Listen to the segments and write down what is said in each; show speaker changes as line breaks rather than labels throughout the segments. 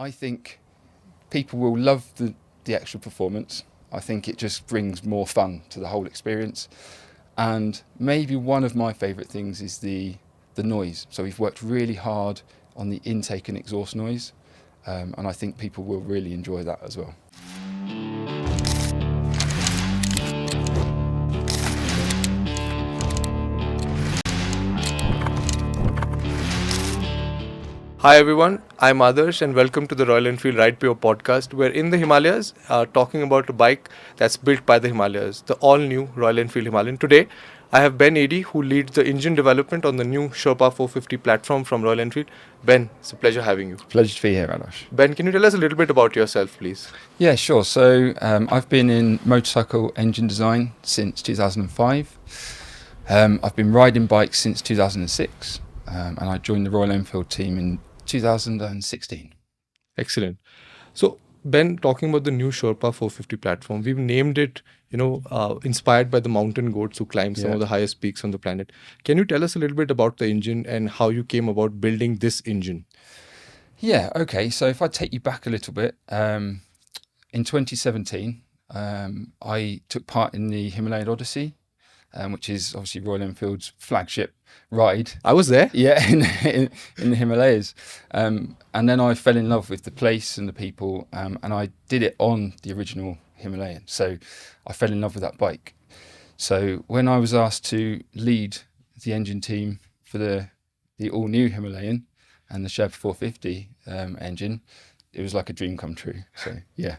I think people will love the extra performance. I think it just brings more fun to the whole experience. And maybe one of my favourite things is the noise. So we've worked really hard on the intake and exhaust noise, and I think people will really enjoy that as well.
Hi everyone, I'm Adarsh and welcome to the Royal Enfield Pure Podcast. We're in the Himalayas talking about a bike that's built by the Himalayas, the all-new Royal Enfield Himalayan. Today, I have Ben Edie, who leads the engine development on the new Sherpa 450 platform from Royal Enfield. Ben, it's a pleasure having you.
Pleasure to be here, Adarsh.
Ben, can you tell us a little bit about yourself, please?
Yeah, sure. So I've been in motorcycle engine design since 2005. I've been riding bikes since 2006, and I joined the Royal Enfield team in 2016.
Excellent. So, Ben, talking about the new Sherpa 450 platform, we've named it, inspired by the mountain goats who climb some of the highest peaks on the planet. Can you tell us a little bit about the engine and how you came about building this engine?
Yeah, okay. So if I take you back a little bit, in 2017, I took part in the Himalayan Odyssey, which is obviously Royal Enfield's flagship ride.
I was there.
Yeah, in the Himalayas. And then I fell in love with the place and the people, and I did it on the original Himalayan. So I fell in love with that bike. So when I was asked to lead the engine team for the all-new Himalayan and the Sherpa 450 engine, it was like a dream come true. So, yeah.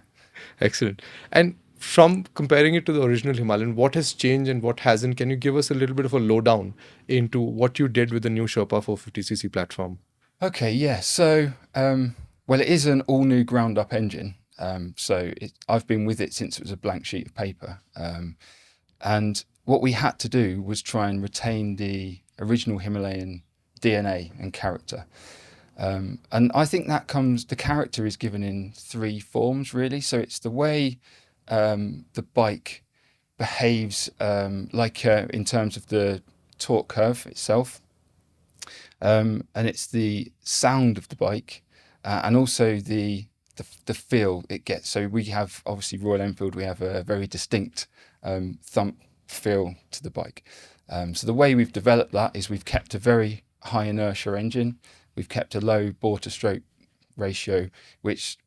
Excellent. And from comparing it to the original Himalayan, what has changed and what hasn't? Can you give us a little bit of a lowdown into what you did with the new Sherpa 450cc platform?
Okay, yeah. So, well, it is an all-new ground-up engine. I've been with it since it was a blank sheet of paper. And what we had to do was try and retain the original Himalayan DNA and character. And I think the character is given in three forms, really. So it's the way the bike behaves, in terms of the torque curve itself, and it's the sound of the bike, and also the feel it gets. So we have, obviously, Royal Enfield, we have a very distinct thump feel to the bike. So the way we've developed that is we've kept a very high inertia engine. We've kept a low bore to stroke ratio, which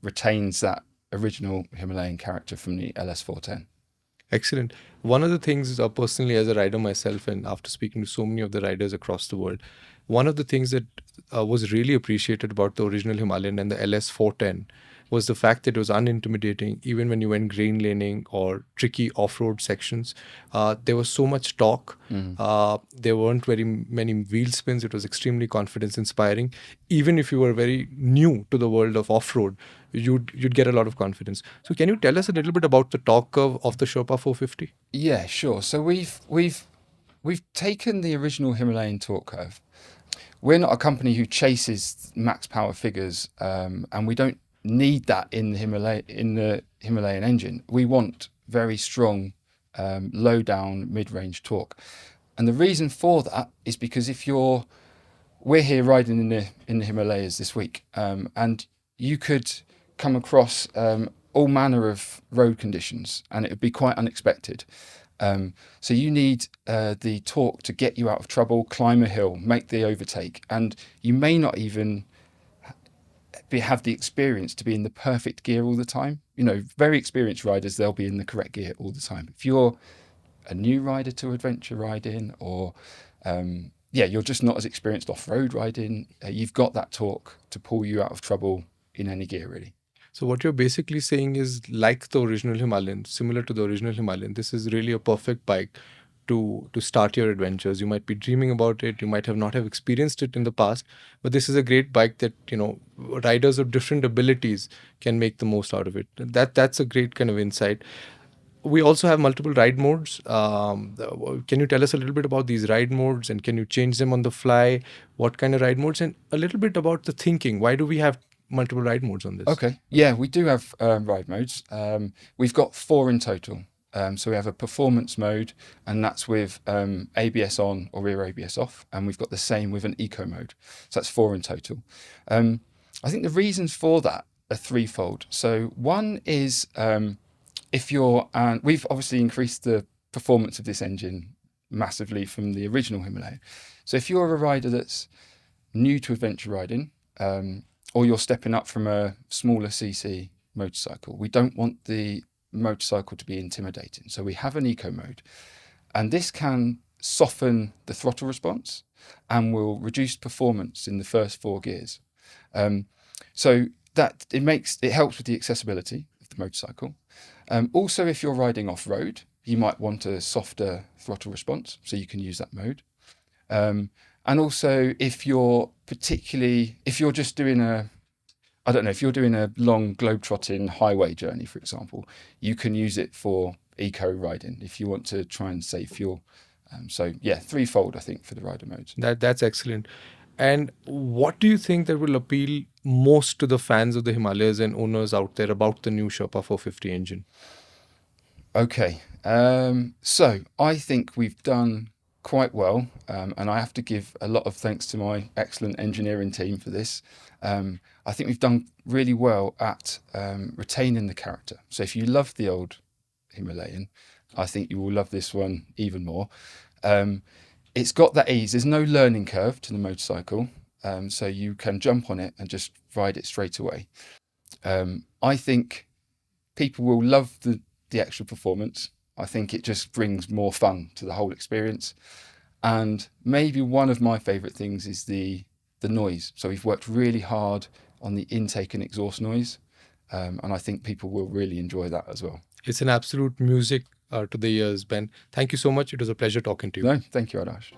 retains that original Himalayan character from the LS410.
Excellent. One of the things, personally as a rider myself, and after speaking to so many of the riders across the world, one of the things that was really appreciated about the original Himalayan and the LS410 was the fact that it was unintimidating. Even when you went grain laning or tricky off-road sections, there was so much torque. There weren't very many wheel spins. It was extremely confidence inspiring. Even if you were very new to the world of off-road, you'd get a lot of confidence. So can you tell us a little bit about the torque curve of the Sherpa 450?
Yeah, sure. So we've taken the original Himalayan torque curve. We're not a company who chases max power figures, and we don't need that in the Himalayan engine. We want very strong low down mid-range torque, and the reason for that is because we're here riding in the Himalayas this week, and you could come across all manner of road conditions, and it would be quite unexpected. So you need the torque to get you out of trouble, climb a hill, make the overtake, and you may not even have the experience to be in the perfect gear all the time. Very experienced riders, they'll be in the correct gear all the time. If you're a new rider to adventure riding, or you're just not as experienced off-road riding, you've got that torque to pull you out of trouble in any gear, really.
So what you're basically saying is, like the original Himalayan, similar to the original Himalayan, this is really a perfect bike to start your adventures. You might be dreaming about it. You might not have experienced it in the past, but this is a great bike that, riders of different abilities can make the most out of it. That's a great kind of insight. We also have multiple ride modes. Can you tell us a little bit about these ride modes, and can you change them on the fly? What kind of ride modes, and a little bit about the thinking? Why do we have multiple ride modes on this?
Okay. Yeah, we do have ride modes. We've got 4 in total. So we have a performance mode, and that's with ABS on or rear ABS off. And we've got the same with an eco mode. So that's 4 in total. I think the reasons for that are threefold. So one is if you're, and we've obviously increased the performance of this engine massively from the original Himalayan. So if you're a rider that's new to adventure riding, or you're stepping up from a smaller CC motorcycle, we don't want the motorcycle to be intimidating. So we have an eco mode, and this can soften the throttle response and will reduce performance in the first 4 gears. So that it helps with the accessibility of the motorcycle. Also, if you're riding off-road, you might want a softer throttle response, so you can use that mode. And also, if you're just doing if you're doing a long globetrotting highway journey, for example, you can use it for eco riding if you want to try and save fuel. So yeah, threefold, I think, for the rider modes.
That's excellent. And what do you think that will appeal most to the fans of the Himalayas and owners out there about the new Sherpa 450 engine?
Okay, so I think we've done quite well, and I have to give a lot of thanks to my excellent engineering team for this. I think we've done really well at retaining the character. So if you love the old Himalayan, I think you will love this one even more. It's got that ease. There's no learning curve to the motorcycle, so you can jump on it and just ride it straight away. I think people will love the extra performance. I think it just brings more fun to the whole experience. And maybe one of my favourite things is the noise. So we've worked really hard on the intake and exhaust noise, and I think people will really enjoy that as well.
It's an absolute music to the ears, Ben. Thank you so much. It was a pleasure talking to you.
No, thank you, Adash.